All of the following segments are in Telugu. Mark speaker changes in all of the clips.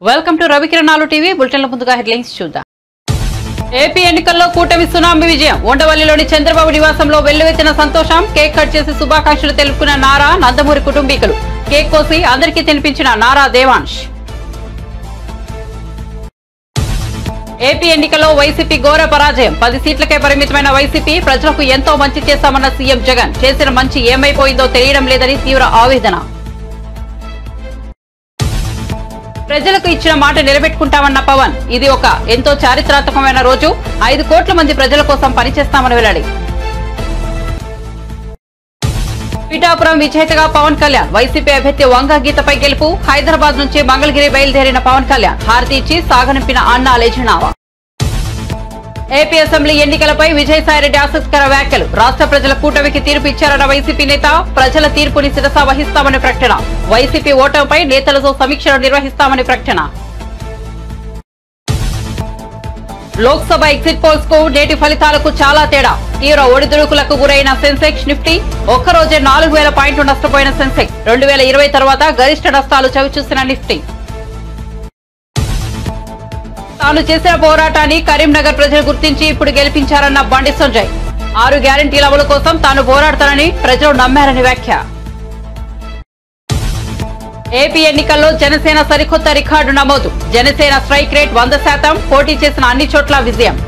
Speaker 1: వెల్కమ్ టు రవికిరణాలు టీవీ బులెటిన్ల ముందుగా హెడ్లైన్స్ చూద్దాం. ఏపీ ఎన్నికల్లో కూటమి సునామీ విజయం. ఉండవల్లిలోని చంద్రబాబు నివాసంలో వెల్లువెత్తిన సంతోషం. కేక్ కట్ చేసి శుభాకాంక్షలు తెలుపుకున్న నారా, నందమూరి కుటుంబీకులు. కేక్ కోసి అందరికీ తినిపించిన నారా దేవాంశ్. ఏపీ ఎన్నికల్లో వైసీపీ ఘోర పరాజయం. 10 సీట్లకే పరిమితమైన వైసీపీ ప్రజలకు ఎంతో మంచి చేశామన్న సీఎం జగన్. చేసిన మంచి ఏమైపోయిందో తెలియడం లేదని తీవ్ర ఆవేదన. ప్రజలకు ఇచ్చిన మాట నిలబెట్టుకుంటామన్న పవన్. ఇది ఒక ఎంతో చారిత్రాత్మకమైన రోజు. 5 కోట్ల మంది ప్రజల కోసం పనిచేస్తామని వెల్లడి. పిఠాపురం విజేతగా పవన్ కళ్యాణ్. వైసీపీ అభ్యర్థి వంగ గీతపై గెలుపు. హైదరాబాద్ నుంచి మంగళగిరి బయలుదేరిన పవన్ కళ్యాణ్ హారతి ఇచ్చి సాగనింపిన అన్నా లేజనావా. ఏపీ అసెంబ్లీ ఎన్నికలపై విజయసాయిరెడ్డి ఆసక్తికర వ్యాఖ్యలు. రాష్ట్ర ప్రజల కూటమికి తీర్పు ఇచ్చారన్న వైసీపీ నేత. ప్రజల తీర్పుని శిరస వహిస్తామని ప్రకటన. వైసీపీ ఓటమిపై నేతలతో సమీక్షలు నిర్వహిస్తామని ప్రకటన. లోక్సభ ఎగ్జిట్ పోల్స్ కు నేటి ఫలితాలకు చాలా తేడా. తీవ్ర ఒడిదుడుకులకు గురైన సెన్సెక్స్, నిఫ్టీ. ఒక్కరోజే 4000 పాయింట్లు నష్టపోయిన సెన్సెక్స్. 2020 తర్వాత గరిష్ట నష్టాలు చవిచూసిన నిఫ్టీ. తాను చేసిన పోరాటాన్ని కరీంనగర్ ప్రజలు గుర్తించి ఇప్పుడు గెలిపించారన్న బండి సంజయ్. 6 గ్యారంటీల అమలు కోసం తాను పోరాడతానని ప్రజలు నమ్మారని వ్యాఖ్య. ఏపీ ఎన్నికల్లో జనసేన సరికొత్త రికార్డు నమోదు. Janasena strike rate 100%. పోటీ చేసిన అన్ని చోట్ల విజయం.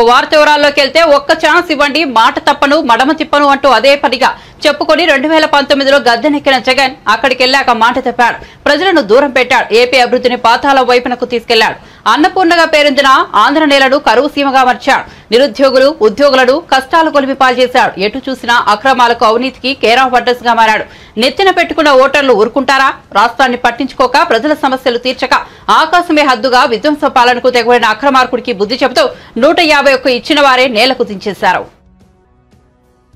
Speaker 1: వార్త వివరాల్లోకి వెళ్తే ఒక్క ఛాన్స్ ఇవ్వండి, మాట తప్పను, మడమ తిప్పను అంటూ అదే పనిగా చెప్పుకొని 2019లో గద్దెనెక్కిన జగన్ అక్కడికి వెళ్లాక మాట తప్పాడు. ప్రజలను దూరం పెట్టాడు. ఏపీ అభివృద్ధిని పాతాళ వైపునకు తీసుకెళ్లాడు. అన్నపూర్ణగా పేరొందిన ఆంధ్ర నేలను కరువు సీమగా మార్చాడు. నిరుద్యోగులు, ఉద్యోగులను కష్టాలు కొలిమి పాల్చేశాడు. ఎటు చూసినా అక్రమాలకు, అవినీతికి కేర్ ఆఫ్ అడ్రస్ గా మారాడు. నెత్తిన పెట్టుకున్న ఓటర్లు ఊరుకుంటారా? రాష్ట్రాన్ని పట్టించుకోక, ప్రజల సమస్యలు తీర్చక, ఆకాశమే హద్దుగా విధ్వంస పాలనకు తెగబడిన అక్రమార్కుడికి బుద్ధి చెబుతూ 151 ఇచ్చిన వారే నేలకు దించేశారు.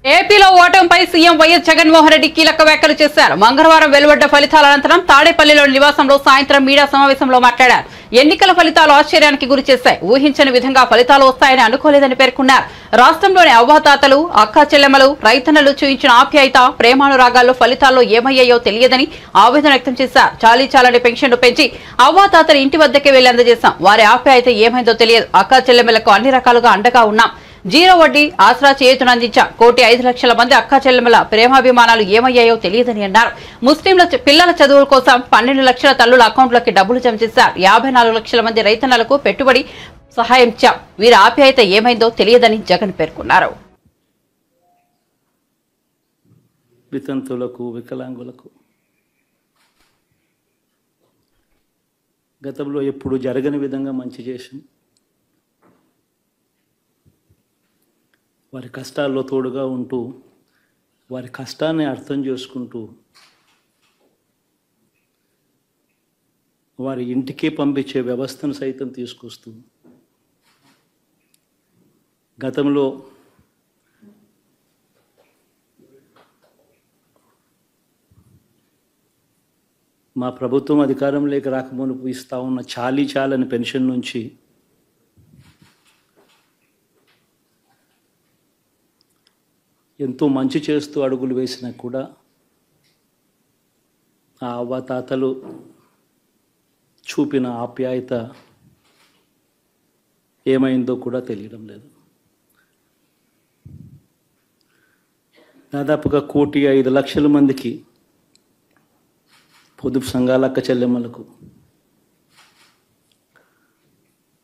Speaker 1: ఏపీలో ఓటమిపై సీఎం వైఎస్ జగన్మోహన్ రెడ్డి కీలక వ్యాఖ్యలు చేశారు. మంగళవారం వెలువడ్డ ఫలితాల అనంతరం తాడేపల్లిలోని నివాసంలో సాయంత్రం మీడియా సమావేశంలో మాట్లాడారు. ఎన్నికల ఫలితాలు ఆశ్చర్యానికి గురి చేశాయి. ఊహించని విధంగా ఫలితాలు వస్తాయని అనుకోలేదని పేర్కొన్నారు. రాష్ట్రంలోని అవ్వాతాతలు, అక్కా చెల్లెమ్మలు, రైతన్నలు చూయించిన ఆప్యాయత, ప్రేమానురాగాల్లో ఫలితాల్లో ఏమయ్యాయో తెలియదని ఆవేదన వ్యక్తం చేశారు. చాలీచాలని పెన్షన్లు పెంచి అవ్వాతాతలు ఇంటి వద్దకే వెళ్లి అందజేశాం. వారి ఆప్యాయత ఏమైందో తెలియదు. అక్కా చెల్లెమ్మలకు అన్ని రకాలుగా అండగా ఉన్నాం. 0 వడ్డీ ఆసరా చేయూతను అందించాం. 1,05,00,000 మంది అక్కా చెల్లెమ్మల ప్రేమాభిమానాలు ఏమయ్యాయో తెలియదని అన్నారు. ముస్లింల పిల్లల చదువుల కోసం 12 లక్షల తల్లుల అకౌంట్లోకి డబ్బులు జమ చేశారు. 54 లక్షల మంది రైతన్నలకు పెట్టుబడి సహాయం ఇచ్చాం. వీరి ఆప్యాయత ఏమైందో తెలియదని జగన్ పేర్కొన్నారు.
Speaker 2: వితంతులకు, వికలాంగులకు గతంలో ఎప్పుడు జరగని విధంగా మంచి చేసి వారి కష్టాల్లో తోడుగా ఉంటూ, వారి కష్టాన్ని అర్థం చేసుకుంటూ, వారి ఇంటికే పంపించే వ్యవస్థను సైతం తీసుకొస్తూ, గతంలో మా ప్రభుత్వం అధికారంలోకి రాకమునుపు ఇస్తా ఉన్న చాలని పెన్షన్ నుంచి ఎంతో మంచి చేస్తూ అడుగులు వేసినా కూడా ఆ అవ్వాతాతలు చూపిన ఆప్యాయత ఏమైందో కూడా తెలియడం లేదు. దాదాపుగా 1,05,00,000 మందికి పొదుపు సంఘాల అక్క చెల్లెమ్మలకు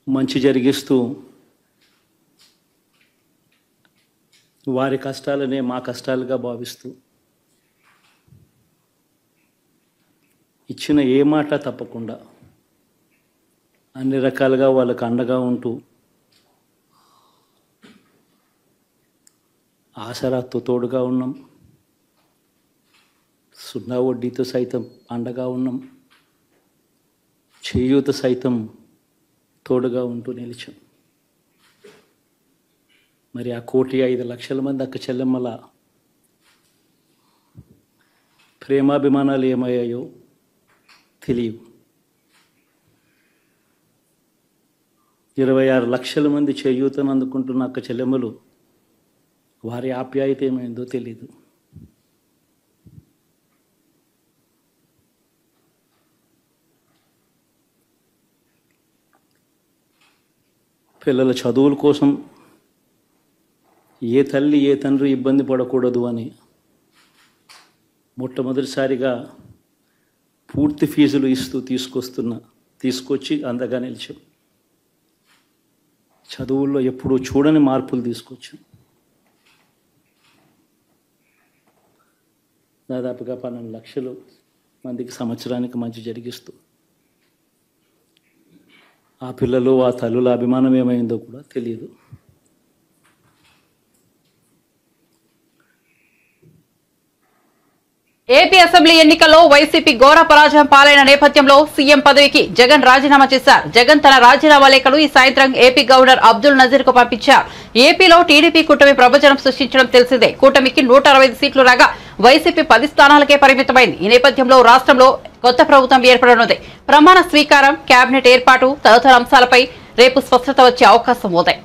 Speaker 2: మంచి జరిగిస్తూ వారి కష్టాలనే మా కష్టాలుగా భావిస్తూ ఇచ్చిన ఏ మాట తప్పకుండా అన్ని రకాలుగా వాళ్ళకు అండగా ఉంటూ ఆసరాతో తోడుగా ఉన్నాం. 0 వడ్డీతో సైతం అండగా ఉన్నాం. చేయూత సైతం తోడుగా ఉంటూ నిలిచాం. మరి ఆ 1,05,00,000 మంది అక్క చెల్లెమ్మల ప్రేమాభిమానాలు ఏమయ్యాయో తెలియవు. 26 లక్షల మంది చేయూతను అందుకుంటున్న అక్క చెల్లెమ్మలు వారి ఆప్యాయత ఏమైందో తెలియదు. పిల్లల చదువుల కోసం ఏ తల్లి ఏ తండ్రి ఇబ్బంది పడకూడదు అని మొట్టమొదటిసారిగా పూర్తి ఫీజులు ఇస్తూ తీసుకొచ్చి అందగా నిలిచాం. చదువుల్లో ఎప్పుడూ చూడని మార్పులు తీసుకొచ్చాం. దాదాపుగా 12 లక్షలు మందికి సంవత్సరానికి మంచి జరిగిస్తూ ఆ పిల్లలు ఆ తల్లుల అభిమానం ఏమైందో కూడా తెలియదు.
Speaker 1: ఏపీ అసెంబ్లీ ఎన్నికల్లో వైసీపీ ఘోర పరాజయం పాలైన నేపథ్యంలో సీఎం పదవికి జగన్ రాజీనామా చేశారు. జగన్ తన రాజీనామా లేఖలు ఈ సాయంత్రం ఏపీ గవర్నర్ అబ్దుల్ నజీర్ కు పంపించారు. ఏపీలో టీడీపీ కూటమి ప్రవచనం సృష్టించడం తెలిసిందే. కూటమికి 165 సీట్లు రాగా వైసీపీ 10 స్థానాలకే పరిమితమైంది. ఈ నేపథ్యంలో రాష్ట్రంలో కొత్త ప్రభుత్వం ఏర్పడనుంది. ప్రమాణ స్వీకారం, కేబినెట్ ఏర్పాటు తదితర అంశాలపై రేపు స్పష్టత వచ్చే అవకాశం ఉంది.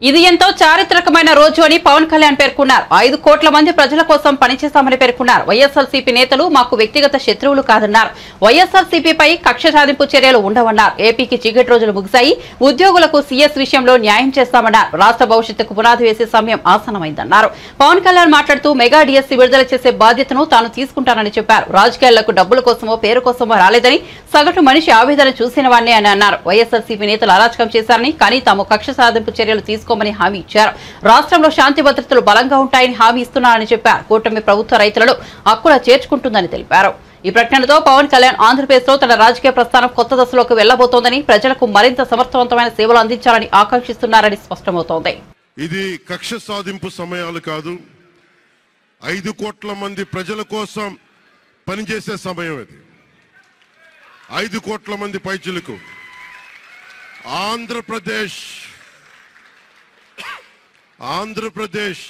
Speaker 1: ఇది ఎంతో చారిత్రకమైన రోజు అని పవన్ కళ్యాణ్ పేర్కొన్నారు. 5 కోట్ల మంది ప్రజల కోసం పనిచేస్తామని పేర్కొన్నారు. వైఎస్ఆర్సీపీ నేతలు మాకు వ్యక్తిగత శత్రువులు కాదన్నారు. వైఎస్ఆర్సీపీపై కక్ష సాధింపు చర్యలు ఉండవన్నారు. ఏపీకి చీకటి రోజులు ముగిశాయి. ఉద్యోగులకు సీఎస్ విషయంలో న్యాయం చేస్తామన్నారు. రాష్ట్ర భవిష్యత్తుకు పునాది వేసే సమయం ఆసన్నమైందన్నారు. పవన్ కళ్యాణ్ మాట్లాడుతూ మెగా డిఎస్సీ విడుదల చేసే బాధ్యతను తాను తీసుకుంటానని చెప్పారు. రాజకీయాలకు డబ్బుల కోసమో పేరు కోసమో రాలేదని, సగటు మనిషి ఆవేదన చూసిన వాడిని అని అన్నారు. వైఎస్ఆర్సీపీ నేతలు అరాచకం చేశారని, కానీ తాము కక్ష సాధింపు చర్యలు తీసుకోమని హామీ ఇచ్చారు. రాష్ట్రంలో శాంతి భద్రతలు బలంగా ఉంటాయని హామీ ఇస్తున్నారని చెప్పారు. కూటమి ప్రభుత్వ రైతులను హక్కులా చేర్చుకుంటుందని తెలిపారు. ఈ ప్రకటనతో పవన్ కళ్యాణ్ ఆంధ్రప్రదేశ్ లో తన రాజకీయ ప్రస్థానం కొత్త దశలోకి వెళ్లబోతోందని, ప్రజలకు మరింత సమర్థవంతమైన సేవలు అందించాలని ఆకాంక్షిస్తున్నారని స్పష్టమవుతోంది.
Speaker 3: ఇది కక్ష సాధింపు సమయాలు కాదు, 5 కోట్ల మంది ప్రజల కోసం పనిచేసే సమయం ఇది. 5 కోట్ల మంది పైచులకు ఆంధ్రప్రదేశ్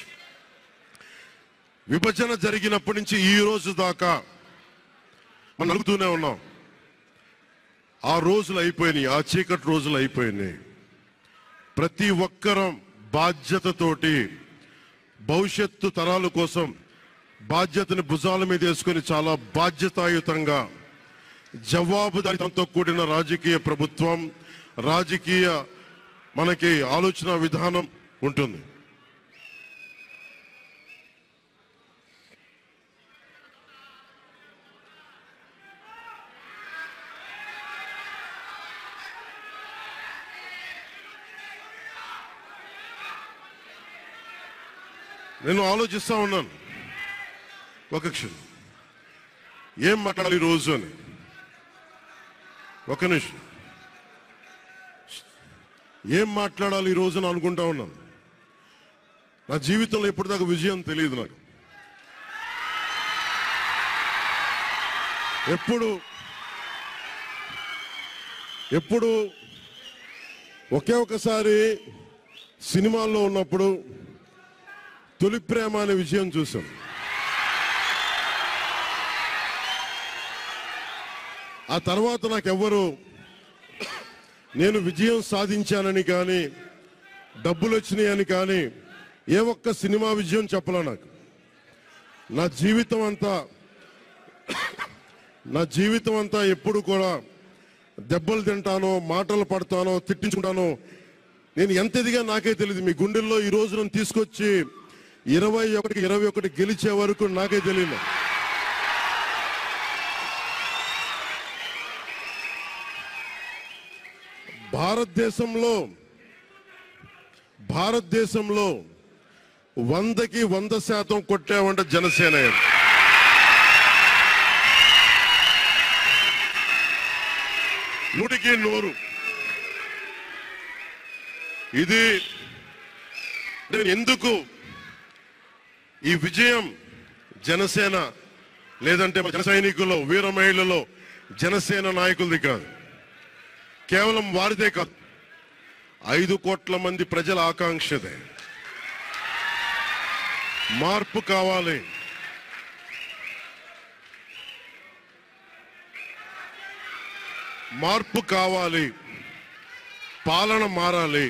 Speaker 3: విభజన జరిగినప్పటి నుంచి ఈ రోజు దాకా మనం అడుగుతూనే ఉన్నాం. ఆ రోజులు అయిపోయినాయి, ఆ చీకటి రోజులు అయిపోయినాయి. ప్రతి ఒక్కరం బాధ్యతతోటి భవిష్యత్తు తరాల కోసం బాధ్యతని భుజాల మీద వేసుకొని చాలా బాధ్యతాయుతంగా జవాబుదారీతనంతో కూడిన రాజకీయ ప్రభుత్వం, రాజకీయ మనకి ఆలోచన విధానం ఉంటుంది. నేను ఆలోచిస్తా ఉన్నాను, ఒక క్షణం ఏం మాట్లాడాలి ఈ రోజు అని. ఒక నిమిషం, ఏం మాట్లాడాలి ఈ రోజు అని అనుకుంటా ఉన్నాను. నా జీవితంలో ఎప్పటిదాకా విజయం తెలియదు నాకు. ఎప్పుడు ఒకే ఒకసారి సినిమాల్లో ఉన్నప్పుడు తొలి ప్రేమ అనే విజయం చూసాం. ఆ తర్వాత నాకెవ్వరు నేను విజయం సాధించానని కానీ, డబ్బులు వచ్చినాయని కానీ ఏ ఒక్క సినిమా విజయం చెప్పలే నాకు. నా జీవితం అంతా ఎప్పుడు కూడా దెబ్బలు తింటానో, మాటలు పడతానో, తిట్టించుకుంటానో. నేను ఎంత ఎదిగా నాకే తెలియదు. మీ గుండెల్లో ఈ రోజు నన్ను తీసుకొచ్చి 21 గెలిచే వరకు నాకే తెలియదు. భారతదేశంలో 100కి 100% కొట్టామంటే జనసేన. నూటికి 100. ఇది ఎందుకు ఈ విజయం జనసేన లేదంటే జన సైనికుల్లో, వీర మహిళల్లో జనసేన నాయకులది కాదు, కేవలం వారిదే కాదు, 5 కోట్ల మంది ప్రజల ఆకాంక్షదే. మార్పు కావాలి, పాలన మారాలి.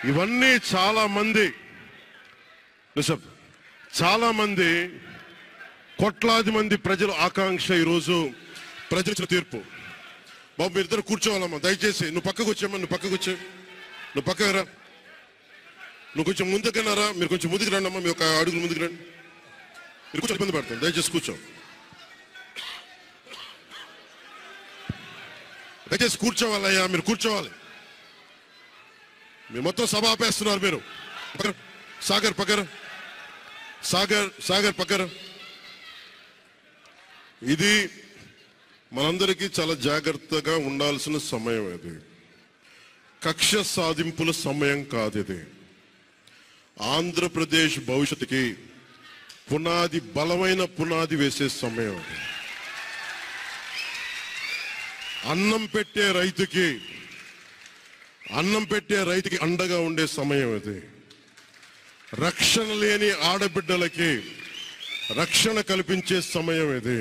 Speaker 3: ఇవన్నీ చాలా మంది కోట్లాది మంది ప్రజల ఆకాంక్ష. ఈరోజు ప్రజల తీర్పు బాబు మీరిద్దరు కూర్చోవాలమ్మా దయచేసి. నువ్వు పక్కకు వచ్చామ్మా, నువ్వు పక్కకు వచ్చా, నువ్వు పక్కకు రా, నువ్వు కొంచెం ముందుకన్నారా, మీరు కొంచెం ముందుకు రండి అమ్మా, మీరు ఒక అడుగులు ముందుకు రండి. మీరు కూర్చొని ఇబ్బంది పడతాను, దయచేసి కూర్చో, దయచేసి కూర్చోవాలయ్యా, మీరు కూర్చోవాలి. మీరు మొత్తం సభ ఆపేస్తున్నారు. మీరు సాగర్ పక్కన, సాగర్ పక్కన. ఇది మనందరికీ చాలా జాగ్రత్తగా ఉండాల్సిన సమయం. ఇది కక్ష సాధింపుల సమయం కాదు. ఇది ఆంధ్రప్రదేశ్ భవిష్యత్తుకి పునాది, బలమైన పునాది వేసే సమయం. అది అన్నం పెట్టే రైతుకి అండగా ఉండే సమయం. ఇది రక్షణ లేని ఆడబిడ్డలకి రక్షణ కల్పించే సమయం. ఇది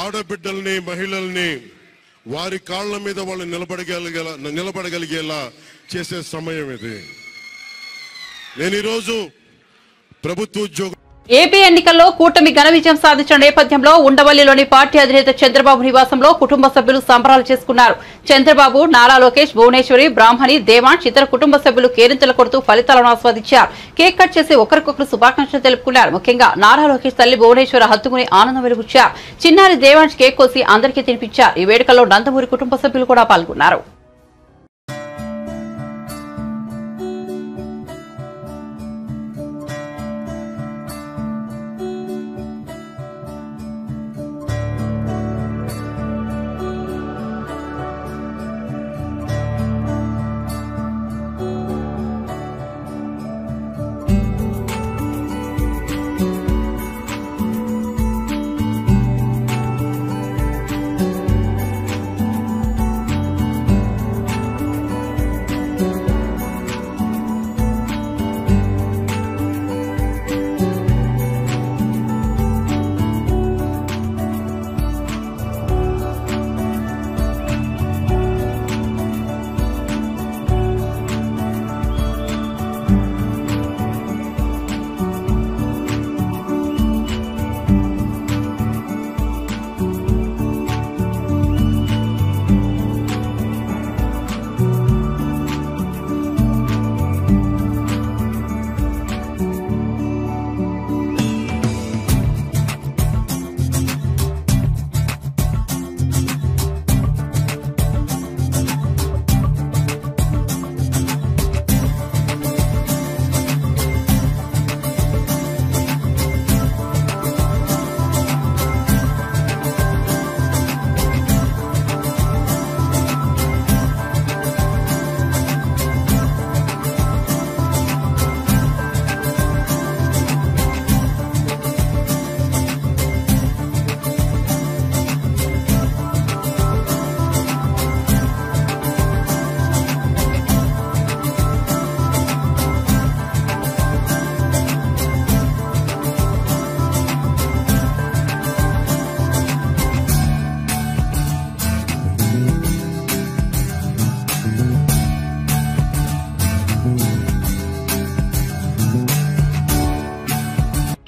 Speaker 3: ఆడబిడ్డల్ని, మహిళల్ని వారి కాళ్ళ మీద వాళ్ళు నిలబడగలిగేలా చేసే సమయం. ఇది నేను ఈరోజు ప్రభుత్వ ఉద్యోగం.
Speaker 1: ఏపీ ఎన్నికల్లో కూటమి ఘన విజయం సాధించిన నేపథ్యంలో ఉండవల్లిలోని పార్టీ అధినేత చంద్రబాబు నివాసంలో కుటుంబ సభ్యులు సంబరాలు చేసుకున్నారు. చంద్రబాబు, నారా లోకేష్, భువనేశ్వరి, బ్రాహ్మణి, దేవాంశ్ ఇతర కుటుంబ సభ్యులు కేరింతలు కొడుతూ ఫలితాలను ఆస్వాదించారు. కేక్ కట్ చేసి ఒకరికొకరు శుభాకాంక్షలు తెలుపుకున్నారు. ముఖ్యంగా నారా లోకేష్ తల్లి భువనేశ్వరి హత్తుకుని ఆనందం వెలుగుచ్చారు. చిన్నారి దేవాంశ్ కేక్ కోసి అందరికీ తినిపించారు. ఈ వేడుకల్లో నందమూరి కుటుంబ సభ్యులు కూడా పాల్గొన్నారు.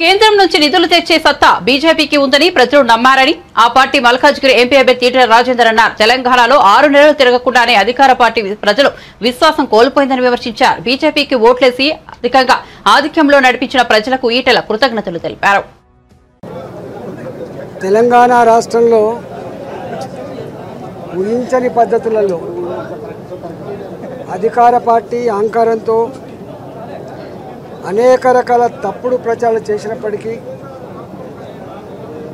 Speaker 1: కేంద్రం నుంచి నిధులు తెచ్చే సత్తా బీజేపీకి ఉందని ప్రజలు నమ్మారని ఆ పార్టీ మల్కాజ్గిరి ఎంపీ అభ్యర్థి ఈటెల రాజేందర్ అన్నారు. తెలంగాణలో 6 నెలలు తిరగకుండానే అధికార పార్టీ ప్రజలు విశ్వాసం కోల్పోయిందని విమర్శించారు. బీజేపీకి ఓట్లేసి అధికంగా ఆధిక్యంలో నడిపించిన ప్రజలకు ఈటెల కృతజ్ఞతలు తెలిపారు.
Speaker 4: తెలంగాణ రాష్ట్రంలో ఊహించని పద్ధతులలో అధికార పార్టీ అహంకారంతో అనేక రకాల తప్పుడు ప్రచారాలు చేసినప్పటికీ,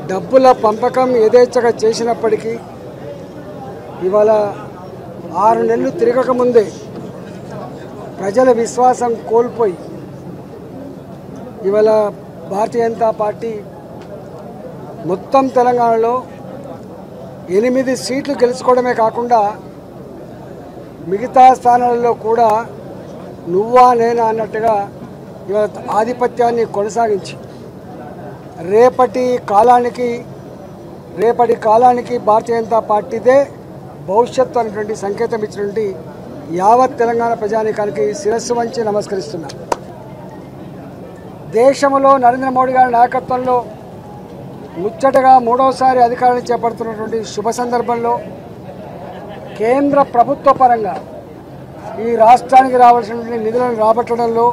Speaker 4: డబ్బుల పంపకం యథేచ్ఛగా చేసినప్పటికీ ఇవాళ 6 నెలలు తిరగకముందే ప్రజల విశ్వాసం కోల్పోయి ఇవాళ భారతీయ జనతా పార్టీ మొత్తం తెలంగాణలో 8 సీట్లు గెలుచుకోవడమే కాకుండా మిగతా స్థానాలలో కూడా నువ్వా నేనా అన్నట్టుగా ఇవాళ ఆధిపత్యాన్ని కొనసాగించి రేపటి కాలానికి భారతీయ జనతా పార్టీదే భవిష్యత్తు అనేటువంటి సంకేతం ఇచ్చినటువంటి యావత్ తెలంగాణ ప్రజానీకానికి శిరస్సు వంచి నమస్కరిస్తున్నా. దేశంలో నరేంద్ర మోడీ గారి నాయకత్వంలో ముచ్చటగా 3వసారి అధికారాన్ని చేపడుతున్నటువంటి శుభ సందర్భంలో కేంద్ర ప్రభుత్వ పరంగా ఈ రాష్ట్రానికి రావాల్సినటువంటి నిధులను రాబట్టడంలో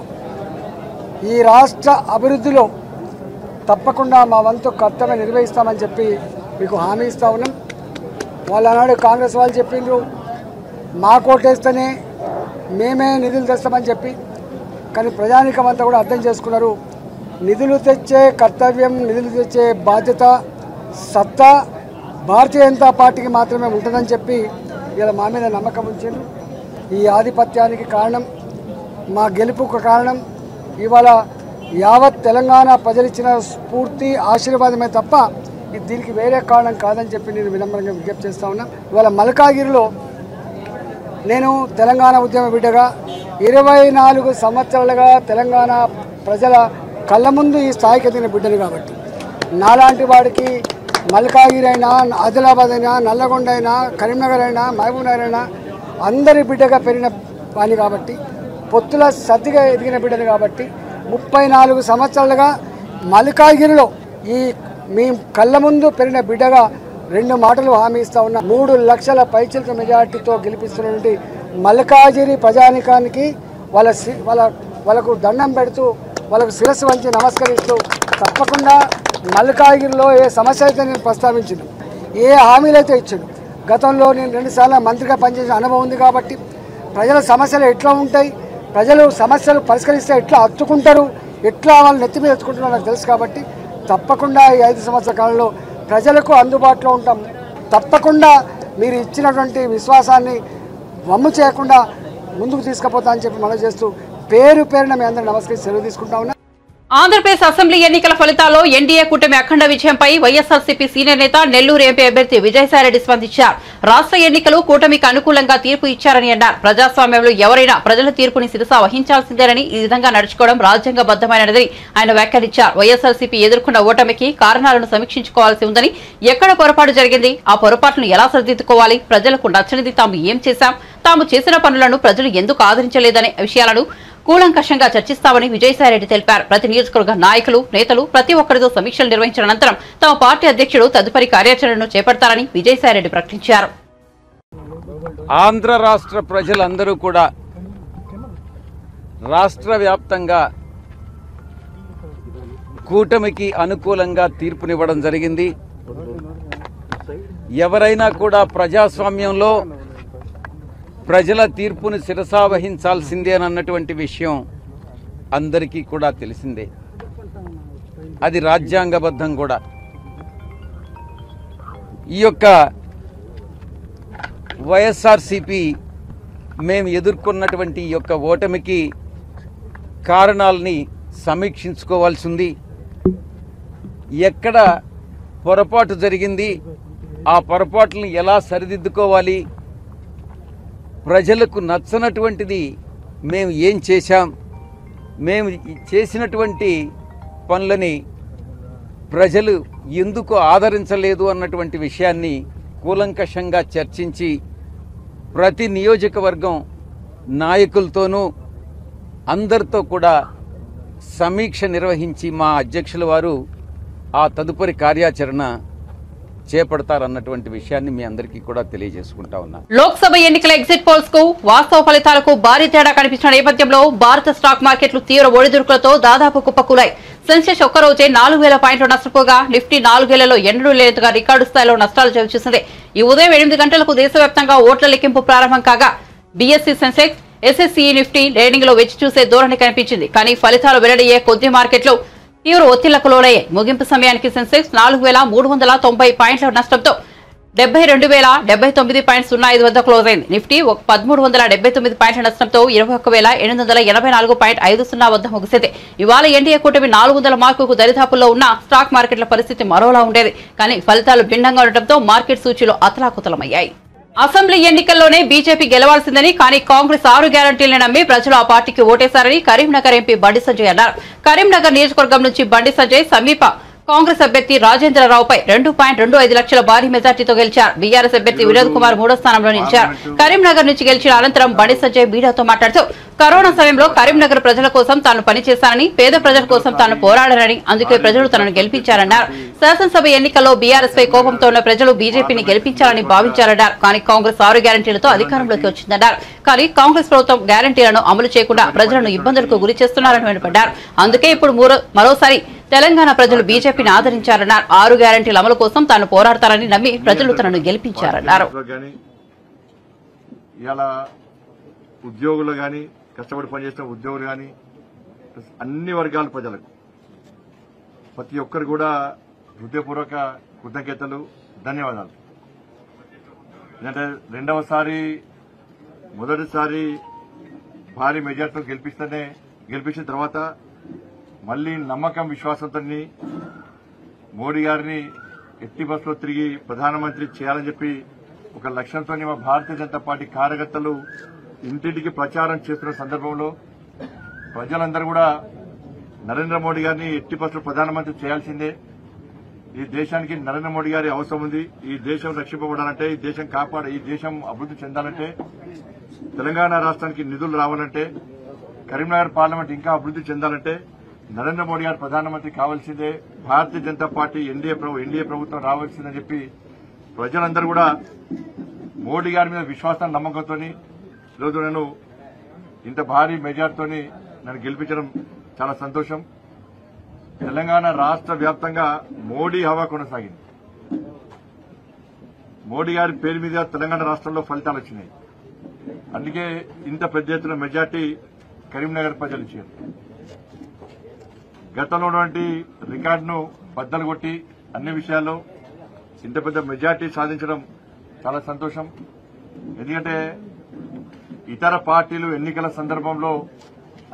Speaker 4: ఈ రాష్ట్ర అభివృద్ధిలో తప్పకుండా మా వంతు కర్తవ్యం నిర్వహిస్తామని చెప్పి మీకు హామీ ఇస్తా ఉన్నాం. వాళ్ళు ఆనాడు కాంగ్రెస్ వాళ్ళు చెప్పిండ్రు మా కోటేస్తేనే మేమే నిధులు తెస్తామని చెప్పి, కానీ ప్రజానీకం అంతా కూడా అర్థం చేసుకున్నారు. నిధులు తెచ్చే కర్తవ్యం, నిధులు తెచ్చే బాధ్యత, సత్తా భారతీయ జనతా పార్టీకి మాత్రమే ఉంటుందని చెప్పి ఇలా మా మీద నమ్మకం ఉంచారు. ఈ ఆధిపత్యానికి కారణం, మా గెలుపుకు కారణం ఇవాళ యావత్ తెలంగాణ ప్రజలిచ్చిన స్ఫూర్తి, ఆశీర్వాదమే తప్ప దీనికి వేరే కారణం కాదని చెప్పి నేను వినమ్రంగా విజ్ఞప్తి చేస్తా ఉన్నా. ఇవాళ మల్కాగిరిలో నేను తెలంగాణ ఉద్యమ బిడ్డగా 24 సంవత్సరాలుగా తెలంగాణ ప్రజల కళ్ళ ముందు ఈ స్థాయికి ఎదిగిన బిడ్డను కాబట్టి, నాలాంటి వాడికి మల్కాగిరి అయినా, ఆదిలాబాద్ అయినా, నల్లగొండ అయినా, కరీంనగర్ అయినా, మహబూబ్నగర్ అయినా అందరి బిడ్డగా పెరిగిన వాడిని కాబట్టి, పొత్తుల సర్దిగా ఎదిగిన బిడ్డను కాబట్టి 34 సంవత్సరాలుగా మల్కాగిరిలో ఈ మీ కళ్ళ ముందు పెరిగిన బిడ్డగా 2 మాటలు హామీ ఇస్తా ఉన్నా. 3 లక్షల పైచిలక మెజార్టీతో గెలిపిస్తున్నటువంటి మల్కాజిరి ప్రజానికానికి వాళ్ళకు దండం పెడుతూ, వాళ్ళకు శిరస్సు వంచి నమస్కరిస్తూ, తప్పకుండా మల్కాగిరిలో ఏ సమస్య అయితే నేను ప్రస్తావించాను, ఏ హామీలు అయితే ఇచ్చాను, గతంలో నేను 2 సార్లు మంత్రిగా పనిచేసిన అనుభవం ఉంది కాబట్టి ప్రజల సమస్యలు ఎట్లా ఉంటాయి, ప్రజలు సమస్యలు పరిష్కరిస్తే ఎట్లా హత్తుకుంటారు, ఎట్లా వాళ్ళు నెత్తి మీద ఎత్తుకుంటారో నాకు తెలుసు కాబట్టి తప్పకుండా ఈ 5 సంవత్సరాల కాలంలో ప్రజలకు అందుబాటులో ఉంటాం. తప్పకుండా మీరు ఇచ్చినటువంటి విశ్వాసాన్ని వమ్ము చేయకుండా ముందుకు తీసుకుపోతా అని చెప్పి మనం చేస్తూ పేరు పేరున మీ అందరూ నమస్కరించి సెలవు తీసుకుంటా ఉన్నా.
Speaker 1: ఆంధ్రప్రదేశ్ అసెంబ్లీ ఎన్నికల ఫలితాల్లో ఎన్డీఏ కూటమి అఖండ విజయంపై వైఎస్ఆర్సీపీ సీనియర్ నేత నెల్లూరు ఎంపీ అభ్యర్థి విజయసాయిరెడ్డి స్పందించారు. రాష్ట్ర ఎన్నికలు కూటమికి అనుకూలంగా తీర్పు ఇచ్చారని అన్నారు. ప్రజాస్వామ్యంలో ఎవరైనా ప్రజల తీర్పుని శిరసా వహించాల్సిందేనని, ఈ విధంగా నడుచుకోవడం రాజ్యాంగబద్దమైనదని ఆయన వ్యాఖ్యానించారు. వైఎస్ఆర్సీపీ ఎదుర్కొన్న ఓటమికి కారణాలను సమీక్షించుకోవాల్సి ఉందని, ఎక్కడ పొరపాటు జరిగింది, ఆ పొరపాటును ఎలా సరిదిద్దుకోవాలి, ప్రజలకు నచ్చనిది తాము ఏం చేశాం, తాము చేసిన పనులను ప్రజలు ఎందుకు ఆదరించలేదనే విషయాలను కూలంకషంగా చర్చిస్తామని విజయసాయిరెడ్డి తెలిపారు. ప్రతి నియోజకవర్గ నాయకులు, నేతలు ప్రతి ఒక్కరితో సమీక్షలు నిర్వహించిన అనంతరం తమ పార్టీ అధ్యక్షుడు తదుపరి కార్యాచరణను చేపడతారని విజయసాయిరెడ్డి ప్రకటించారు.
Speaker 5: ఆంధ్ర రాష్ట్ర ప్రజలందరూ కూడా రాష్ట్ర వ్యాప్తంగా కూటమికి అనుకూలంగా తీర్పునివ్వడం జరిగింది. ఎవరైనా కూడా ప్రజాస్వామ్యంలో ప్రజల తీర్పును శిరసా వహించాల్సిందే అన్నటువంటి విషయం అందరికీ కూడా తెలిసిందే. అది రాజ్యాంగబద్ధం కూడా. ఈ యొక్క వైఎస్ఆర్సీపీ మేము ఎదుర్కొన్నటువంటి ఈ యొక్క ఓటమికి కారణాలని సమీక్షించుకోవాల్సి ఉంది. ఎక్కడ పొరపాటు జరిగింది, ఆ పొరపాట్లను ఎలా సరిదిద్దుకోవాలి, ప్రజలకు నచ్చనటువంటిది మేము ఏం చేశాం, మేము చేసినటువంటి పనులని ప్రజలు ఎందుకు ఆదరించలేదు అన్నటువంటి విషయాన్ని కూలంకషంగా చర్చించి ప్రతి నియోజకవర్గం నాయకులతోనూ అందరితో కూడా సమీక్ష నిర్వహించి మా అధ్యక్షుల వారు ఆ తదుపరి కార్యాచరణ చేపడతారన్నటువంటి విషయాన్ని మీ అందరికీ కూడా తెలియజేసుకుంటా ఉన్నా.
Speaker 1: లోక్సభ ఎన్నికల ఎగ్జిట్ పోల్స్ కు వాస్తవ ఫలితాలకు భారీ తేడా కనిపించిన నేపథ్యంలో భారత స్టాక్ మార్కెట్లు తీవ్ర ఒడిదుడుకులతో దాదాపు కుప్పకూలాయి. సెన్సెక్స్ ఒక్కరోజే 4000 పాయింట్లు నష్టపోగా నిఫ్టీ 4 ఏళ్లలో ఎన్నడూ లేనంతగా రికార్డు స్థాయిలో నష్టాలు చవిచూసింది. ఈ ఉదయం 8 గంటలకు దేశవ్యాప్తంగా ఓట్ల లెక్కింపు ప్రారంభం కాగా BSc Sensex, SSC Nifty trading లో వెచ్చి చూసే ధోరణి కనిపించింది. కానీ ఫలితాలు వెల్లడయ్యే కొద్ది మార్కెట్లు తీవ్ర ఒత్తిళ్లకు లోనయ్యాయి. ముగింపు సమయానికి సెన్సెక్స్ 4390 పాయింట్ల నష్టంతో 72,079.05 వద్ద క్లోజ్ అయింది. నిఫ్టీ 1379 పాయింట్ల నష్టంతో 21,884.50 వద్ద ముగిసింది. ఇవాళ ఎన్డీఏ కూటమి 400 మార్కుకు దరిదాపుల్లో ఉన్న స్టాక్ మార్కెట్ల పరిస్థితి మరోలా ఉండేది. కానీ ఫలితాలు భిన్నంగా ఉండటంతో మార్కెట్ సూచీలు అతలాకుతలమయ్యాయి. అసెంబ్లీ ఎన్నికల్లోనే బీజేపీ గెలవాల్సిందని, కానీ కాంగ్రెస్ 6 గ్యారంటీలను నమ్మి ప్రజలు ఆ పార్టీకి ఓటేశారని కరీంనగర్ ఎంపీ బండి సంజయ్ అన్నారు. కరీంనగర్ నియోజకవర్గం నుంచి బండి సంజయ్ సమీప కాంగ్రెస్ అభ్యర్థి రాజేంద్రరావుపై 2.25 లక్షల భారీ మెజార్టీతో గెలిచారు. బీఆర్ఎస్ అభ్యర్థి వినోద్ కుమార్ 3వ స్థానంలో నిలిచారు. కరీంనగర్ నుంచి గెలిచిన అనంతరం బండి సంజయ్ మీడియాతో మాట్లాడుతూ కరోనా సమయంలో కరీంనగర్ ప్రజల కోసం తాను పనిచేశానని, పేద ప్రజల కోసం తాను పోరాడానని, అందుకే ప్రజలు తనను గెలిపించారన్నారు. శాసనసభ ఎన్నికల్లో బీఆర్ఎస్ పై కోపంతో ఉన్న ప్రజలు బీజేపీని గెలిపించాలని భావించారన్నారు. కానీ కాంగ్రెస్ 6 గ్యారంటీలతో అధికారంలోకి వచ్చిందన్నారు. కానీ కాంగ్రెస్ ప్రభుత్వం గ్యారంటీలను అమలు చేయకుండా ప్రజలను ఇబ్బందులకు గురి చేస్తున్నారని వెనుపడ్డారు. అందుకే ఇప్పుడు మరోసారి తెలంగాణ ప్రజలు బీజేపీని ఆదరించారన్నారు. 6 గ్యారంటీల అమలు కోసం తాను పోరాడతారని నమ్మి ప్రజలు తనను గెలిపించారన్నారు.
Speaker 6: ఉద్యోగులు కానీ, కష్టపడి పనిచేసిన ఉద్యోగులు కానీ, అన్ని వర్గాల ప్రజలకు ప్రతి ఒక్కరు కూడా హృదయపూర్వక కృతజ్ఞతలు, ధన్యవాదాలు. ఎందుకంటే మొదటిసారి భారీ మెజార్టీతో గెలిపించిన తర్వాత మళ్లీ నమ్మకం, విశ్వాసంతో మోడీ గారిని ఎట్టి బస్సులో తిరిగి ప్రధానమంత్రి చేయాలని చెప్పి ఒక లక్ష్యంతో మా భారతీయ జనతా పార్టీ కార్యకర్తలు ఇంటింటికి ప్రచారం చేస్తున్న సందర్భంలో ప్రజలందరూ కూడా నరేంద్ర మోడీ గారిని ఎట్టి బస్సులో ప్రధానమంత్రి చేయాల్సిందే, ఈ దేశానికి నరేంద్ర మోడీ గారి అవసరం ఉంది, ఈ దేశం రక్షింపబడాలంటే, ఈ దేశం అభివృద్ది చెందాలంటే, తెలంగాణ రాష్ట్రానికి నిధులు రావాలంటే, కరీంనగర్ పార్లమెంట్ ఇంకా అభివృద్ది చెందాలంటే నరేంద్ర మోడీ గారు ప్రధానమంత్రి కావాల్సిందే, భారతీయ జనతా పార్టీ ఎన్డీఏ ప్రభుత్వం రావాల్సిందని చెప్పి ప్రజలందరూ కూడా మోడీ గారి మీద విశ్వాసం, నమ్మకంతో ఈరోజు నేను ఇంత భారీ మెజార్టీతో నన్ను గెలిపించడం చాలా సంతోషం. తెలంగాణ రాష్ట్ర వ్యాప్తంగా మోడీ హవా కొనసాగింది. మోడీ గారి పేరు మీద తెలంగాణ రాష్ట్రంలో ఫలితాలు వచ్చినాయి. అందుకే ఇంత పెద్ద ఎత్తున మెజార్టీ కరీంనగర్ ప్రజలు ఇచ్చారు. గతంలో ఉన్నటువంటి రికార్డును బద్దలు కొట్టి అన్ని విషయాల్లో ఇంత పెద్ద మెజార్టీ సాధించడం చాలా సంతోషం. ఎందుకంటే ఇతర పార్టీలు ఎన్నికల సందర్భంలో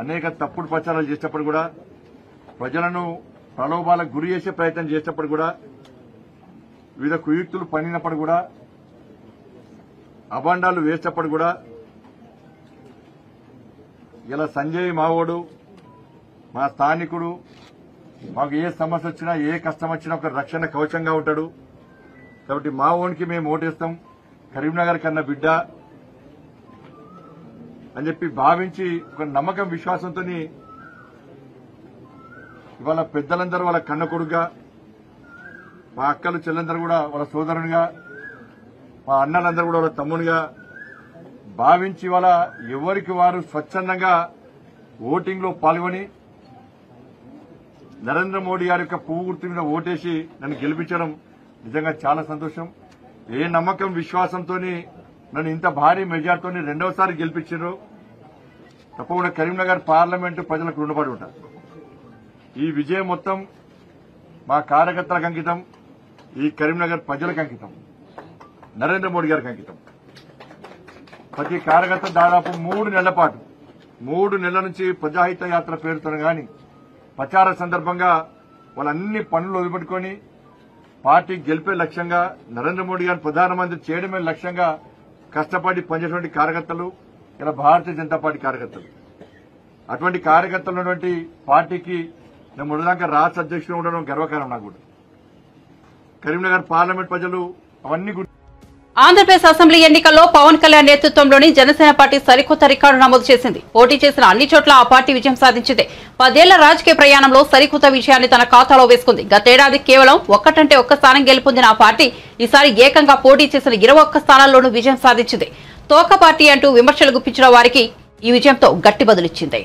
Speaker 6: అనేక తప్పుడు ప్రచారాలు చేసేటప్పుడు కూడా, ప్రజలను ప్రలోభాలకు గురి చేసే ప్రయత్నం చేసేటప్పుడు కూడా, వివిధ కుయుక్తులు పన్నినప్పుడు కూడా, అభాండాలు వేసేటప్పుడు కూడా, ఇలా సంజయ్ మావోడు, మా స్థానికుడు, మాకు ఏ సమస్య వచ్చినా, ఏ కష్టం వచ్చినా ఒక రక్షణ కవచంగా ఉంటాడు. కాబట్టి మా ఓన్కి మేము ఓటేస్తాం, కరీంనగర్ కన్నా బిడ్డ అని చెప్పి భావించి ఒక నమ్మకం, విశ్వాసంతో ఇవాళ పెద్దలందరూ వాళ్ళ కన్న కొడుకుగా, మా అక్కలు చెల్లెందరూ కూడా వాళ్ళ సోదరునిగా, మా అన్నలందరూ కూడా వాళ్ళ తమ్మునిగా భావించి ఇవాళ ఎవరికి వారు స్వచ్ఛందంగా ఓటింగ్ లో పాల్గొని నరేంద్ర మోడీ గారి యొక్క పువ్వు గుర్తు మీద ఓటేసి నన్ను గెలిపించడం నిజంగా చాలా సంతోషం. ఏ నమ్మకం, విశ్వాసంతో నన్ను ఇంత భారీ మెజార్టీతో రెండవసారి గెలిపించారు. తప్పకుండా కరీంనగర్ పార్లమెంటు ప్రజలకు రుణపడి ఉంటారు. ఈ విజయం మొత్తం మా కార్యకర్తలకు అంకితం, ఈ కరీంనగర్ ప్రజలకు అంకితం, నరేంద్ర మోడీ గారికి అంకితం. ప్రతి కార్యకర్త దాదాపు 3 నెలల పాటు 3 నెలల నుంచి ప్రజాహిత యాత్ర పేరుతో గాని ప్రచార సందర్భంగా వాళ్ళన్ని పనులు వదిలిపెట్టుకుని పార్టీ గెలిపే లక్ష్యంగా, నరేంద్ర మోడీ గారిని ప్రధానమంత్రి చేయడమే లక్ష్యంగా కష్టపడి పనిచేసేటువంటి కార్యకర్తలు ఇలా భారతీయ జనతా పార్టీ కార్యకర్తలు. అటువంటి కార్యకర్తలు ఉన్నటువంటి పార్టీకి నేను మొదటిదాకా రాష్ట్ర అధ్యక్షుడు ఉండడం గర్వకారణం. నాకు కూడా కరీంనగర్ పార్లమెంట్ ప్రజలు అవన్నీ.
Speaker 1: ఆంధ్రప్రదేశ్ అసెంబ్లీ ఎన్నికల్లో పవన్ కళ్యాణ్ నేతృత్వంలోని జనసేన పార్టీ సరికొత్త రికార్డు నమోదు చేసింది. పోటీ చేసిన అన్ని చోట్ల ఆ పార్టీ విజయం సాధించింది. 10 ఏళ్ల రాజకీయ ప్రయాణంలో సరికొత్త విజయాన్ని తన ఖాతాలో వేసుకుంది. గతేడాది కేవలం ఒక్కటంటే ఒక్క స్థానం గెలుపొందిన ఆ పార్టీ ఈసారి ఏకంగా పోటీ చేసిన 21 స్థానాల్లోనూ విజయం సాధించింది. తోక పార్టీ అంటూ విమర్శలు గుప్పించిన వారికి ఈ విజయంతో గట్టి బదులిచ్చింది.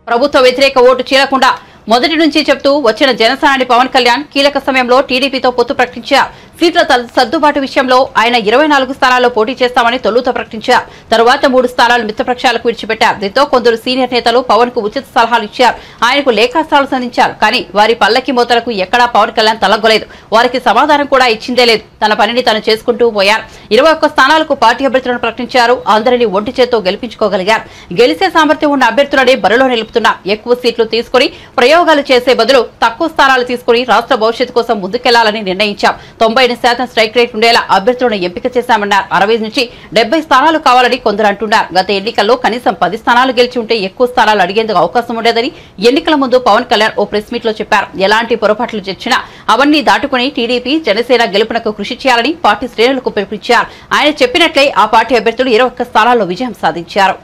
Speaker 1: ప్రభుత్వ వ్యతిరేక ఓటు చీలకుండా మొదటి నుంచి చెబుతూ వచ్చిన జనసేనాని పవన్ కళ్యాణ్ కీలక సమయంలో టీడీపీతో పొత్తు ప్రకటించారు. సీట్ల సర్దుబాటు విషయంలో ఆయన 24 స్థానాల్లో పోటీ చేస్తామని తొలుత ప్రకటించారు. తరువాత 3 స్థానాలు మిత్రపక్షాలకు విడిచిపెట్టారు. దీంతో కొందరు సీనియర్ నేతలు పవన్ కు ఉచిత సలహాలు ఇచ్చారు. ఆయనకు లేఖాస్త్రాలు సంధించారు. కానీ వారి పల్లకి మోతలకు ఎక్కడా పవన్ కళ్యాణ్ తలగ్గలేదు. వారికి సమాధానం కూడా ఇచ్చిందే లేదు. తన పనిని తను చేసుకుంటూ పోయారు. 21 స్థానాలకు పార్టీ అభ్యర్థులను ప్రకటించారు. అందరినీ ఒంటి చేత్తో గెలిపించుకోగలిగారు. గెలిచే సామర్థ్యం ఉన్న అభ్యర్థులనే బరిలో నిలుపుతున్నా ఎక్కువ సీట్లు తీసుకుని ప్రయోగాలు చేసే బదులు తక్కువ స్థానాలు తీసుకుని రాష్ట్ర భవిష్యత్తు కోసం ముందుకెళ్లాలని నిర్ణయించాం. 90 65% స్ట్రైక్ రేట్ ఉండేలా అభ్యర్థులను ఎంపిక చేశామన్నారు. 60 నుంచి 70 స్థానాలు కావాలని కొందరు అంటున్నారు. గత ఎన్నికల్లో కనీసం 10 స్థానాలు గెలిచి ఉంటే ఎక్కువ స్థానాలు అడిగేందుకు అవకాశం ఉండేదని ఎన్నికల ముందు పవన్ కళ్యాణ్ ఓ ప్రెస్ మీట్ లో చెప్పారు. ఎలాంటి పొరపాట్లు చేసినా అవన్నీ దాటుకుని టీడీపీ జనసేన గెలుపునకు కృషి చేయాలని పార్టీ శ్రేణులకు పిలుపునిచ్చారు. ఆయన చెప్పినట్లే ఆ పార్టీ అభ్యర్థులు 21 స్థానాల్లో విజయం సాధించారు.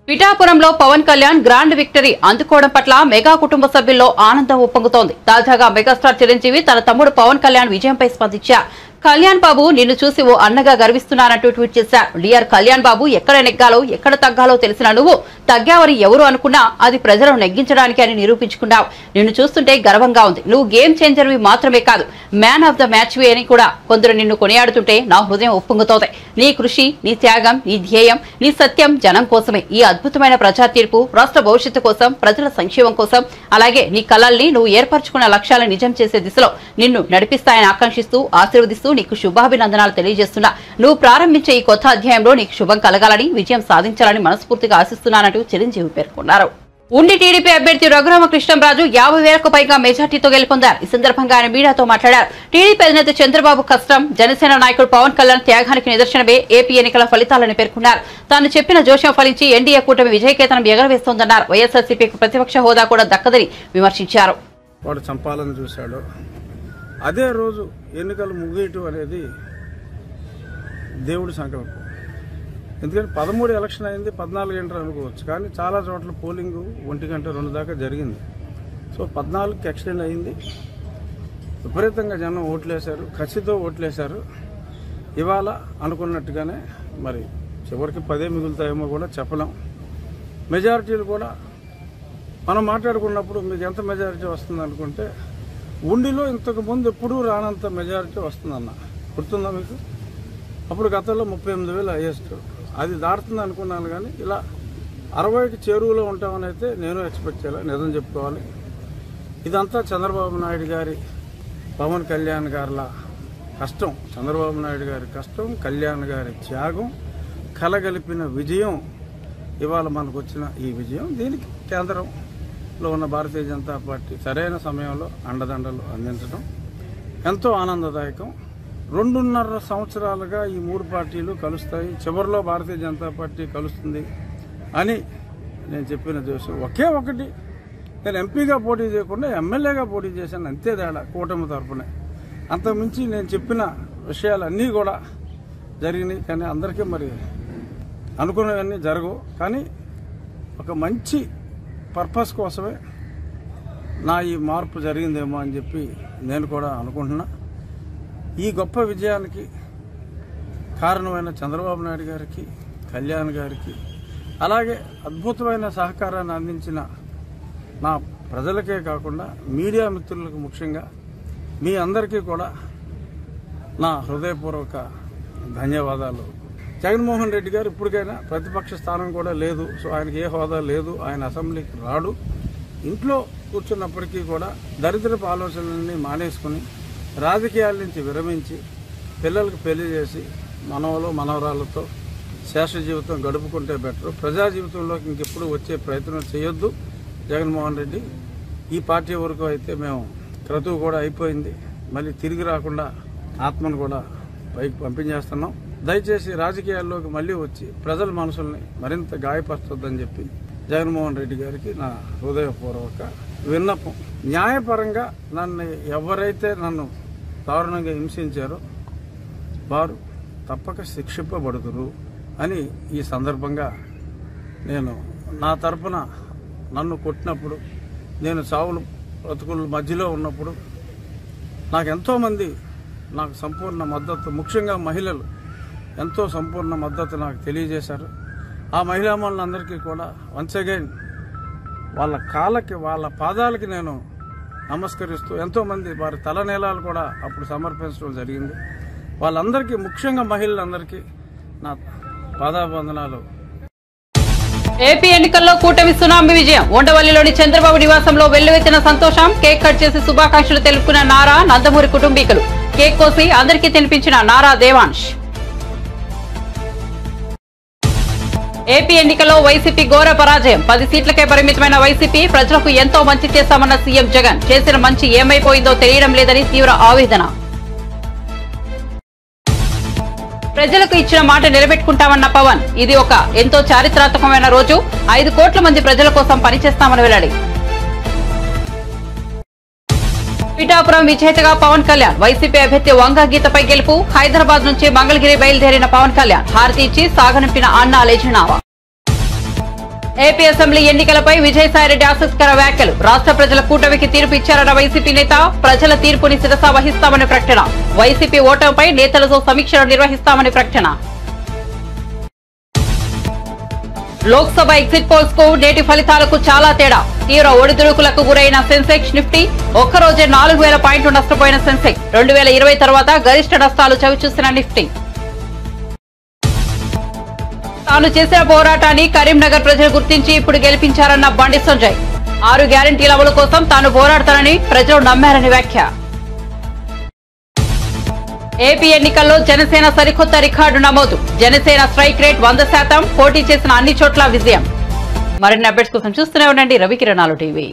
Speaker 1: పిఠాపురంలో పవన్ కళ్యాణ్ గ్రాండ్ విక్టరీ అందుకోవడం పట్ల మెగా కుటుంబ సభ్యుల్లో ఆనందం ఉప్పొంగుతోంది. తాజాగా మెగాస్టార్ చిరంజీవి తన తమ్ముడు పవన్ కళ్యాణ్ విజయంపై స్పందించారు. కళ్యాణ్ బాబు నిన్ను చూసి ఓ అన్నగా గర్విస్తున్నానంటూ ట్వీట్ చేశారు. డియర్ కళ్యాణ్ బాబు, ఎక్కడ నెగ్గాలో ఎక్కడ తగ్గాలో తెలిసిన నువ్వు తగ్గావని ఎవరు అనుకున్నా అది ప్రజలను నెగ్గించడానికి అని నిరూపించుకున్నావు. నిన్ను చూస్తుంటే గర్వంగా ఉంది. నువ్వు గేమ్ చేంజర్వి మాత్రమే కాదు, మ్యాన్ ఆఫ్ ద మ్యాచ్వి అని కూడా కొందరు నిన్ను కొనియాడుతుంటే నా హృదయం ఉప్పొంగుతోంది. నీ కృషి, నీ త్యాగం, నీ ధ్యేయం, నీ సత్యం జనం కోసమే. ఈ అద్భుతమైన ప్రజా తీర్పు రాష్ట్ర భవిష్యత్తు కోసం, ప్రజల సంక్షేమం కోసం, అలాగే నీ కలల్ని నువ్వు ఏర్పరచుకున్న లక్ష్యాలను నిజం చేసే దిశలో నిన్ను నడిపిస్తాయని ఆకాంక్షిస్తూ ఆశీర్వదిస్తూ నీకు శుభాభినందనాలు తెలియజేస్తున్నా. నువ్వు ప్రారంభించే ఈ కొత్త అధ్యాయంలో నీకు శుభం కలగాలని, విజయం సాధించాలని మనస్ఫూర్తిగా ఆశిస్తున్నానంటూ చిరంజీవి పేర్కొన్నారు. ఉండి టీడీపీ అభ్యర్థి రఘురామకృష్ణంరాజు 50,000కు పైగా మెజార్టీతో గెలుపొందారు. ఈ సందర్భంగా ఆయన మీడియాతో మాట్లాడారు. టీడీపీ అధినేత చంద్రబాబు కష్టం, జనసేన నాయకుడు పవన్ కళ్యాణ్ త్యాగానికి నిదర్శనమే ఏపీ ఎన్నికల ఫలితాలని పేర్కొన్నారు. తాను చెప్పిన జోష్యం ఫలించి ఎన్డీఏ కూటమి విజయకేతనం ఎగరవేస్తోందన్నారు. వైఎస్ఆర్సీపీకి ప్రతిపక్ష హోదా కూడా దక్కదని విమర్శించారు.
Speaker 7: వాడు చంపాలని చూశాడు. అదే రోజు ఎన్నికలు ముగియటం అనేది దేవుడి సంకల్పం. ఎందుకంటే 13 ఎలక్షన్ అయింది, 14 గంటలు అనుకోవచ్చు, కానీ చాలా చోట్ల పోలింగ్ 1 గంట 2 దాకా జరిగింది. సో 14కి ఎక్స్టెండ్ అయింది. విపరీతంగా జనం ఓట్లేశారు, కసితో ఓట్లేశారు. ఇవాళ అనుకున్నట్టుగానే మరి చివరికి 10 మిగులుతాయేమో కూడా చెప్పలేం. మెజారిటీలు కూడా మనం మాట్లాడుకున్నప్పుడు మీకు ఎంత మెజారిటీ వస్తుంది అనుకుంటే, ఉండిలో ఇంతకు ముందు ఎప్పుడూ రానంత మెజారిటీ వస్తుందన్న గుర్తుందా మీకు? అప్పుడు గతంలో 38,000 హైయెస్ట్, అది దాటుతుంది అనుకున్నాను. కానీ ఇలా 60కి చేరువలో ఉంటామని అయితే నేను ఎక్స్పెక్ట్ చేయాలి, నిజం చెప్పుకోవాలి. ఇదంతా చంద్రబాబు నాయుడు గారి, పవన్ కళ్యాణ్ గారిలా కష్టం, చంద్రబాబు నాయుడు గారి కష్టం, కళ్యాణ్ గారి త్యాగం కలగలిపిన విజయం. ఇవాళ మనకు వచ్చిన ఈ విజయం, దీనికి కేంద్రంలో ఉన్న భారతీయ జనతా పార్టీ సరైన సమయంలో అండదండలు అందించడం ఎంతో ఆనందదాయకం. 2.5 సంవత్సరాలుగా ఈ 3 పార్టీలు కలుస్తాయి, చివరిలో భారతీయ జనతా పార్టీ కలుస్తుంది అని నేను చెప్పిన జోషం ఒకే ఒకటి. నేను ఎంపీగా పోటీ చేయకుండా ఎమ్మెల్యేగా పోటీ చేశాను, అంతే తేడా కూటమి తరఫునే. అంతకుమించి నేను చెప్పిన విషయాలన్నీ కూడా జరిగినాయి. కానీ అందరికీ మరి అనుకున్నవన్నీ జరగవు. కానీ ఒక మంచి పర్పస్ కోసమే నా ఈ మార్పు జరిగిందేమో అని చెప్పి నేను కూడా అనుకుంటున్నా. ఈ గొప్ప విజయానికి కారణమైన చంద్రబాబు నాయుడు గారికి, కళ్యాణ్ గారికి, అలాగే అద్భుతమైన సహకారాన్ని అందించిన నా ప్రజలకే కాకుండా మీడియా మిత్రులకు, ముఖ్యంగా మీ అందరికీ కూడా నా హృదయపూర్వక ధన్యవాదాలు. జగన్మోహన్ రెడ్డి గారు ఇప్పటికైనా ప్రతిపక్ష స్థానం కూడా లేదు, సో ఆయనకి ఏ హోదా లేదు, ఆయన అసెంబ్లీకి రాడు. ఇంట్లో కూర్చున్నప్పటికీ కూడా దరిద్రపు ఆలోచనలన్నీ మానేసుకుని రాజకీయాల నుంచి విరమించి పిల్లలకు పెళ్లి చేసి మనవలు మనవరాలతో శేష జీవితం గడుపుకుంటే బెటర్. ప్రజా జీవితంలోకి ఇంకెప్పుడు వచ్చే ప్రయత్నం చేయొద్దు జగన్మోహన్ రెడ్డి. ఈ పార్టీ వరకు అయితే మేము క్రతువు కూడా అయిపోయింది, మళ్ళీ తిరిగి రాకుండా ఆత్మను కూడా పైకి పంపించేస్తున్నాం. దయచేసి రాజకీయాల్లోకి మళ్లీ వచ్చి ప్రజల మనసుల్ని మరింత గాయపరచొద్దని చెప్పి జగన్మోహన్ రెడ్డి గారికి నా హృదయపూర్వక విన్నపం. న్యాయపరంగా ఎవరైతే నన్ను దారుణంగా హింసించారో వారు తప్పక శిక్షింపబడుతురు అని ఈ సందర్భంగా నేను నా తరపున నన్ను కొట్టినప్పుడు, నేను చావులు బ్రతుకుల మధ్యలో ఉన్నప్పుడు నాకు ఎంతోమంది నాకు సంపూర్ణ మద్దతు, ముఖ్యంగా మహిళలు ఎంతో సంపూర్ణ మద్దతు నాకు తెలియజేశారు. ఆ మహిళామణులందరికీ కూడా వన్స్ అగైన్ వాళ్ళ కాళ్ళకి, వాళ్ళ పాదాలకి నేను నమస్కరిస్తూ, ఎంతోమంది వారి తలనీలాలు కూడా అప్పుడు సమర్పించడం జరిగింది. వాళ్ళందరికీ, ముఖ్యంగా మహిళలందరికీ నా పాదాబంధనాలు.
Speaker 1: ఏపీ ఎన్నికల్లో కూటమి సునామీ విజయం. ఉండవల్లిలోని చంద్రబాబు నివాసంలో వెల్లువెత్తిన సంతోషం. కేక్ కట్ చేసి శుభాకాంక్షలు తెలుపుకున్న నారా, నందమూరి కుటుంబీకులు. కేక్ కోసి అందరికీ తినిపించిన నారా దేవాంశ్. ఏపీ ఎన్నికల్లో వైసీపీ ఘోర పరాజయం. 10 సీట్లకే పరిమితమైన వైసీపీ ప్రజలకు ఎంతో మంచి చేశామన్న సీఎం జగన్. చేసిన మంచి ఏమైపోయిందో తెలియడం లేదని తీవ్ర ఆవేదన. ప్రజలకు ఇచ్చిన మాట నిలబెట్టుకుంటామన్న పవన్. ఇది ఒక ఎంతో చారిత్రాత్మకమైన రోజు. 5 కోట్ల మంది ప్రజల కోసం పనిచేస్తామని వెల్లడి. పిఠాపురం విజేతగా పవన్ కళ్యాణ్. వైసీపీ అభ్యర్థి వంగ గీతపై గెలుపు. హైదరాబాద్ నుంచి మంగళగిరి బయలుదేరిన పవన్ కళ్యాణ్ హారతి ఇచ్చి సాగనంపిన అన్నా లెజినావా. ఏపీ అసెంబ్లీ ఎన్నికలపై విజయసాయిరెడ్డి ఆసక్తికర వ్యాఖ్యలు. రాష్ట్ర ప్రజల కూటమికి తీర్పు ఇచ్చారన్న వైసీపీ నేత. ప్రజల తీర్పుని శిరసా వహిస్తామని ప్రకటన. వైసీపీ ఓటమిపై నేతలతో సమీక్షలు నిర్వహిస్తామని ప్రకటన. లోక్సభ ఎగ్జిట్ పోల్స్ కు నేటి ఫలితాలకు చాలా తేడా. తీవ్ర ఒడిదుడుకులకు గురైన సెన్సెక్స్, నిఫ్టీ. ఒక్కరోజే 4000 పాయింట్లు నష్టపోయిన సెన్సెక్స్. 2020 తర్వాత గరిష్ట నష్టాలు చవిచూసిన నిఫ్టీ. తాను చేసిన పోరాటాన్ని కరీంనగర్ ప్రజలు గుర్తించి ఇప్పుడు గెలిపించారన్న బండి సంజయ్. 6 గ్యారంటీల అమలు కోసం తాను పోరాడతానని ప్రజలు నమ్మారని వ్యాఖ్య. ఏపీ ఎన్నికల్లో జనసేన సరికొత్త రికార్డు నమోదు. Janasena strike rate 100%. పోటీ చేసిన అన్ని చోట్ల విజయం. మరిన్ని అప్డేట్స్ కోసం చూస్తూనే ఉండండి రవికిరణాలు టీవీ.